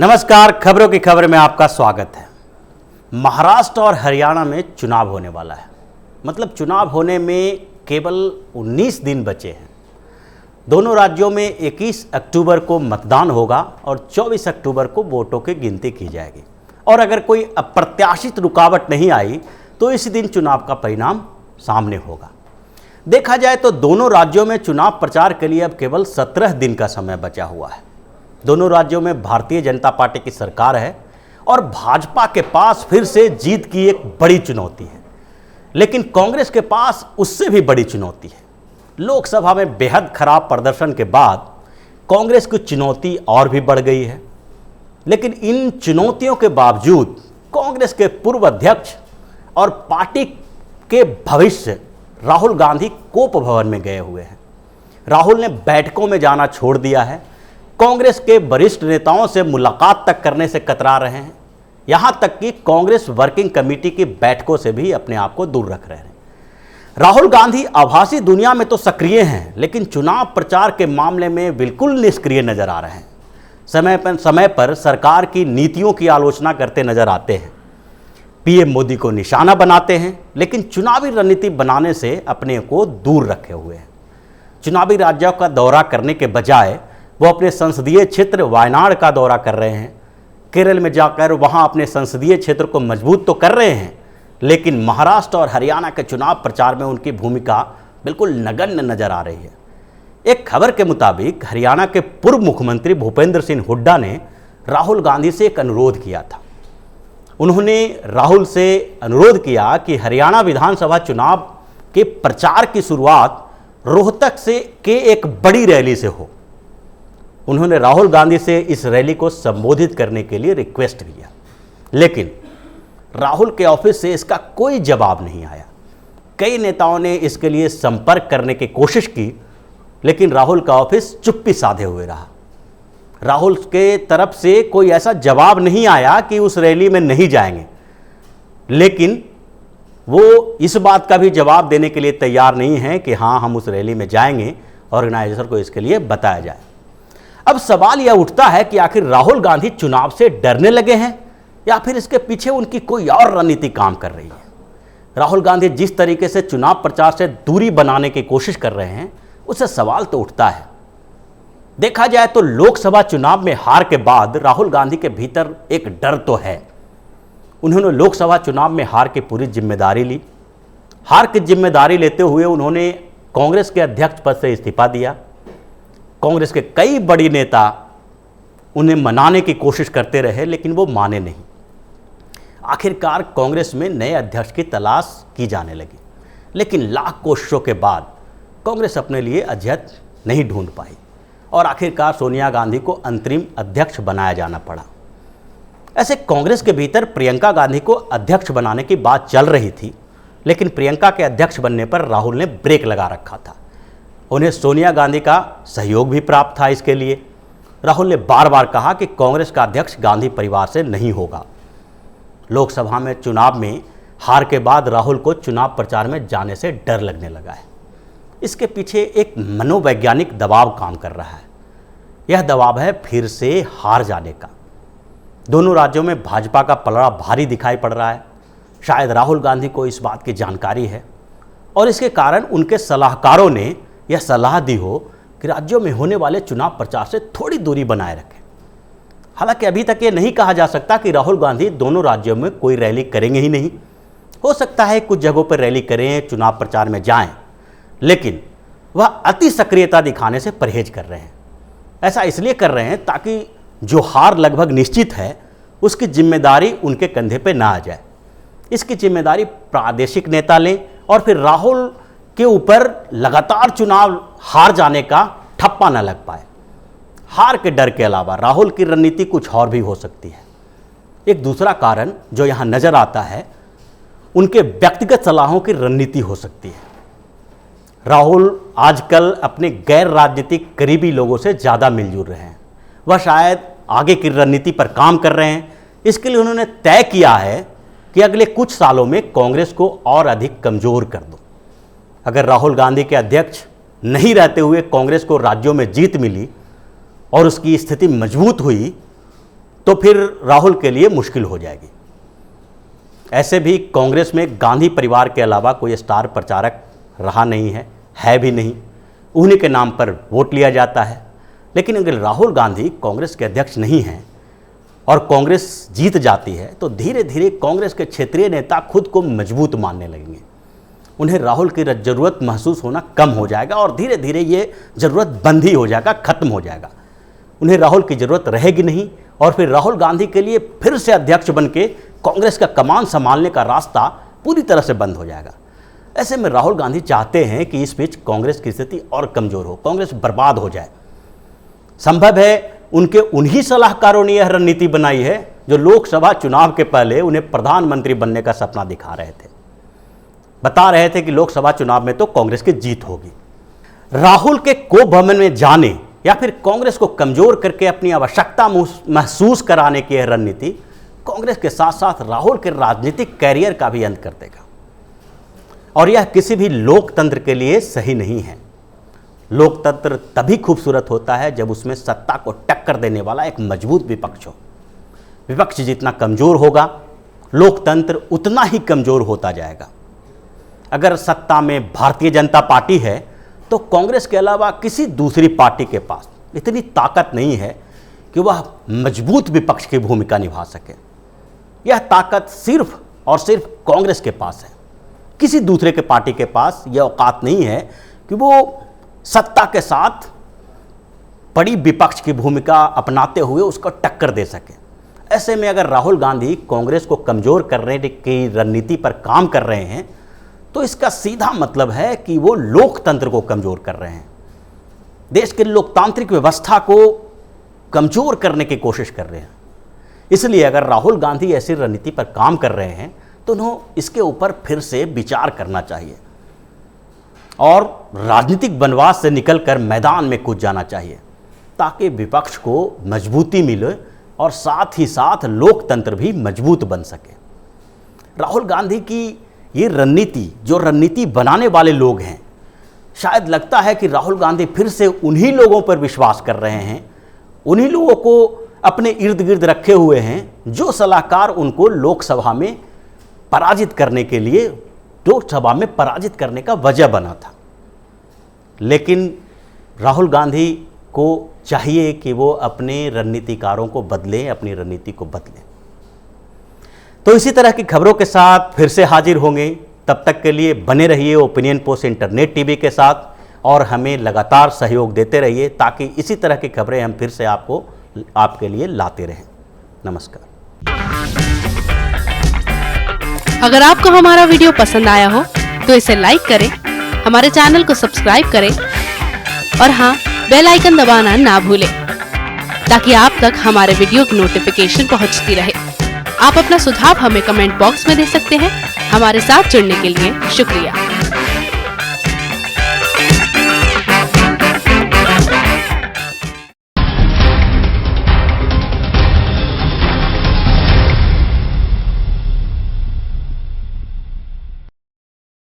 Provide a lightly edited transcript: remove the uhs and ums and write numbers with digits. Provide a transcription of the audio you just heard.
नमस्कार, खबरों की खबर में आपका स्वागत है। महाराष्ट्र और हरियाणा में चुनाव होने वाला है। मतलब चुनाव होने में केवल 19 दिन बचे हैं। दोनों राज्यों में 21 अक्टूबर को मतदान होगा और 24 अक्टूबर को वोटों की गिनती की जाएगी। और अगर कोई अप्रत्याशित रुकावट नहीं आई तो इसी दिन चुनाव का परिणाम सामने होगा। देखा जाए तो दोनों राज्यों में चुनाव प्रचार के लिए अब केवल 17 दिन का समय बचा हुआ है। दोनों राज्यों में भारतीय जनता पार्टी की सरकार है और भाजपा के पास फिर से जीत की एक बड़ी चुनौती है। लेकिन कांग्रेस के पास उससे भी बड़ी चुनौती है। लोकसभा में बेहद खराब प्रदर्शन के बाद कांग्रेस की चुनौती और भी बढ़ गई है। लेकिन इन चुनौतियों के बावजूद कांग्रेस के पूर्व अध्यक्ष और पार्टी के भविष्य राहुल गांधी कोप भवन में गए हुए हैं। राहुल ने बैठकों में जाना छोड़ दिया है। कांग्रेस के वरिष्ठ नेताओं से मुलाकात तक करने से कतरा रहे हैं। यहां तक कि कांग्रेस वर्किंग कमेटी की बैठकों से भी अपने आप को दूर रख रहे हैं। राहुल गांधी आभासी दुनिया में तो सक्रिय हैं, लेकिन चुनाव प्रचार के मामले में बिल्कुल निष्क्रिय नजर आ रहे हैं। समय पर सरकार की नीतियों की आलोचना करते नजर आते हैं, पीएम मोदी को निशाना बनाते हैं, लेकिन चुनावी रणनीति बनाने से अपने को दूर रखे हुए हैं। चुनावी राज्यों का दौरा करने के बजाय वो अपने संसदीय क्षेत्र वायनाड का दौरा कर रहे हैं। केरल में जाकर वहां अपने संसदीय क्षेत्र को मजबूत तो कर रहे हैं, लेकिन महाराष्ट्र और हरियाणा के चुनाव प्रचार में उनकी भूमिका बिल्कुल नगण्य नजर आ रही है। एक खबर के मुताबिक हरियाणा के पूर्व मुख्यमंत्री भूपेंद्र सिंह हुड्डा ने राहुल गांधी से एक अनुरोध किया था। उन्होंने राहुल से अनुरोध किया कि हरियाणा विधानसभा चुनाव के प्रचार की शुरुआत रोहतक से के एक बड़ी रैली से हो। उन्होंने राहुल गांधी से इस रैली को संबोधित करने के लिए रिक्वेस्ट किया, लेकिन राहुल के ऑफिस से इसका कोई जवाब नहीं आया। कई नेताओं ने इसके लिए संपर्क करने की कोशिश की, लेकिन राहुल का ऑफिस चुप्पी साधे हुए रहा। राहुल के तरफ से कोई ऐसा जवाब नहीं आया कि उस रैली में नहीं जाएंगे, लेकिन वो इस बात का भी जवाब देने के लिए तैयार नहीं है कि हाँ, हम उस रैली में जाएंगे। ऑर्गेनाइजर को इसके लिए बताया जाए। अब सवाल यह उठता है कि आखिर राहुल गांधी चुनाव से डरने लगे हैं या फिर इसके पीछे उनकी कोई और रणनीति काम कर रही है। राहुल गांधी जिस तरीके से चुनाव प्रचार से दूरी बनाने की कोशिश कर रहे हैं, उससे सवाल तो उठता है। देखा जाए तो लोकसभा चुनाव में हार के बाद राहुल गांधी के भीतर एक डर तो है। उन्होंने लोकसभा चुनाव में हार की पूरी जिम्मेदारी ली। हार की जिम्मेदारी लेते हुए उन्होंने कांग्रेस के अध्यक्ष पद से इस्तीफा दिया। कांग्रेस के कई बड़ी नेता उन्हें मनाने की कोशिश करते रहे, लेकिन वो माने नहीं। आखिरकार कांग्रेस में नए अध्यक्ष की तलाश की जाने लगी, लेकिन लाख कोशिशों के बाद कांग्रेस अपने लिए अध्यक्ष नहीं ढूंढ पाई और आखिरकार सोनिया गांधी को अंतरिम अध्यक्ष बनाया जाना पड़ा। ऐसे कांग्रेस के भीतर प्रियंका गांधी को अध्यक्ष बनाने की बात चल रही थी, लेकिन प्रियंका के अध्यक्ष बनने पर राहुल ने ब्रेक लगा रखा था। उन्हें सोनिया गांधी का सहयोग भी प्राप्त था। इसके लिए राहुल ने बार बार कहा कि कांग्रेस का अध्यक्ष गांधी परिवार से नहीं होगा। लोकसभा में चुनाव में हार के बाद राहुल को चुनाव प्रचार में जाने से डर लगने लगा है। इसके पीछे एक मनोवैज्ञानिक दबाव काम कर रहा है। यह दबाव है फिर से हार जाने का। दोनों राज्यों में भाजपा का पलड़ा भारी दिखाई पड़ रहा है। शायद राहुल गांधी को इस बात की जानकारी है और इसके कारण उनके सलाहकारों ने यह सलाह दी हो कि राज्यों में होने वाले चुनाव प्रचार से थोड़ी दूरी बनाए रखें। हालांकि अभी तक ये नहीं कहा जा सकता कि राहुल गांधी दोनों राज्यों में कोई रैली करेंगे ही नहीं। हो सकता है कुछ जगहों पर रैली करें, चुनाव प्रचार में जाएं, लेकिन वह अति सक्रियता दिखाने से परहेज कर रहे हैं। ऐसा इसलिए कर रहे हैं ताकि जो हार लगभग निश्चित है उसकी जिम्मेदारी उनके कंधे पर ना आ जाए। इसकी जिम्मेदारी प्रादेशिक नेता लें और फिर राहुल के ऊपर लगातार चुनाव हार जाने का ठप्पा न लग पाए। हार के डर के अलावा राहुल की रणनीति कुछ और भी हो सकती है। एक दूसरा कारण जो यहाँ नजर आता है, उनके व्यक्तिगत सलाहों की रणनीति हो सकती है। राहुल आजकल अपने गैर राजनीतिक करीबी लोगों से ज़्यादा मिलजुल रहे हैं। वह शायद आगे की रणनीति पर काम कर रहे हैं। इसके लिए उन्होंने तय किया है कि अगले कुछ सालों में कांग्रेस को और अधिक कमज़ोर कर दो। अगर राहुल गांधी के अध्यक्ष नहीं रहते हुए कांग्रेस को राज्यों में जीत मिली और उसकी स्थिति मजबूत हुई तो फिर राहुल के लिए मुश्किल हो जाएगी। ऐसे भी कांग्रेस में गांधी परिवार के अलावा कोई स्टार प्रचारक रहा नहीं है भी नहीं, उन्हीं के नाम पर वोट लिया जाता है। लेकिन अगर राहुल गांधी कांग्रेस के अध्यक्ष नहीं हैं और कांग्रेस जीत जाती है तो धीरे धीरे कांग्रेस के क्षेत्रीय नेता खुद को मजबूत मानने लगेंगे। उन्हें राहुल की ज़रूरत महसूस होना कम हो जाएगा और धीरे धीरे ये ज़रूरत बंद ही हो जाएगा, ख़त्म हो जाएगा। उन्हें राहुल की ज़रूरत रहेगी नहीं और फिर राहुल गांधी के लिए फिर से अध्यक्ष बन के कांग्रेस का कमान संभालने का रास्ता पूरी तरह से बंद हो जाएगा। ऐसे में राहुल गांधी चाहते हैं कि इस बीच कांग्रेस की स्थिति और कमज़ोर हो, कांग्रेस बर्बाद हो जाए। संभव है उनके उन्हीं सलाहकारों ने यह रणनीति बनाई है जो लोकसभा चुनाव के पहले उन्हें प्रधानमंत्री बनने का सपना दिखा रहे थे, बता रहे थे कि लोकसभा चुनाव में तो कांग्रेस की जीत होगी। राहुल के कोप भवन में जाने या फिर कांग्रेस को कमजोर करके अपनी आवश्यकता महसूस कराने की यह रणनीति कांग्रेस के साथ साथ राहुल के राजनीतिक कैरियर का भी अंत कर देगा और यह किसी भी लोकतंत्र के लिए सही नहीं है। लोकतंत्र तभी खूबसूरत होता है जब उसमें सत्ता को टक्कर देने वाला एक मजबूत विपक्ष हो। विपक्ष जितना कमजोर होगा, लोकतंत्र उतना ही कमजोर होता जाएगा। अगर सत्ता में भारतीय जनता पार्टी है तो कांग्रेस के अलावा किसी दूसरी पार्टी के पास इतनी ताकत नहीं है कि वह मजबूत विपक्ष की भूमिका निभा सके। यह ताकत सिर्फ और सिर्फ कांग्रेस के पास है। किसी दूसरे के पार्टी के पास यह औकात नहीं है कि वो सत्ता के साथ बड़ी विपक्ष की भूमिका अपनाते हुए उसको टक्कर दे सके। ऐसे में अगर राहुल गांधी कांग्रेस को कमज़ोर करने की रणनीति पर काम कर रहे हैं तो इसका सीधा मतलब है कि वो लोकतंत्र को कमज़ोर कर रहे हैं, देश की लोकतांत्रिक व्यवस्था को कमज़ोर करने की कोशिश कर रहे हैं। इसलिए अगर राहुल गांधी ऐसी रणनीति पर काम कर रहे हैं तो उन्हें इसके ऊपर फिर से विचार करना चाहिए और राजनीतिक वनवास से निकलकर मैदान में कूद जाना चाहिए ताकि विपक्ष को मजबूती मिले और साथ ही साथ लोकतंत्र भी मजबूत बन सके। राहुल गांधी की ये रणनीति, जो रणनीति बनाने वाले लोग हैं, शायद लगता है कि राहुल गांधी फिर से उन्हीं लोगों पर विश्वास कर रहे हैं, उन्हीं लोगों को अपने इर्द गिर्द रखे हुए हैं जो सलाहकार उनको लोकसभा में पराजित करने के लिए, लोकसभा में पराजित करने का वजह बना था। लेकिन राहुल गांधी को चाहिए कि वो अपने रणनीतिकारों को बदलें, अपनी रणनीति को बदलें। तो इसी तरह की खबरों के साथ फिर से हाजिर होंगे। तब तक के लिए बने रहिए ओपिनियन पोस्ट इंटरनेट टीवी के साथ और हमें लगातार सहयोग देते रहिए ताकि इसी तरह की खबरें हम फिर से आपके लिए लाते रहें। नमस्कार। अगर आपको हमारा वीडियो पसंद आया हो तो इसे लाइक करें, हमारे चैनल को सब्सक्राइब करें और हाँ, बेल आइकन दबाना ना भूलें ताकि आप तक हमारे वीडियो की नोटिफिकेशन पहुंचती रहे। आप अपना सुझाव हमें कमेंट बॉक्स में दे सकते हैं। हमारे साथ जुड़ने के लिए शुक्रिया।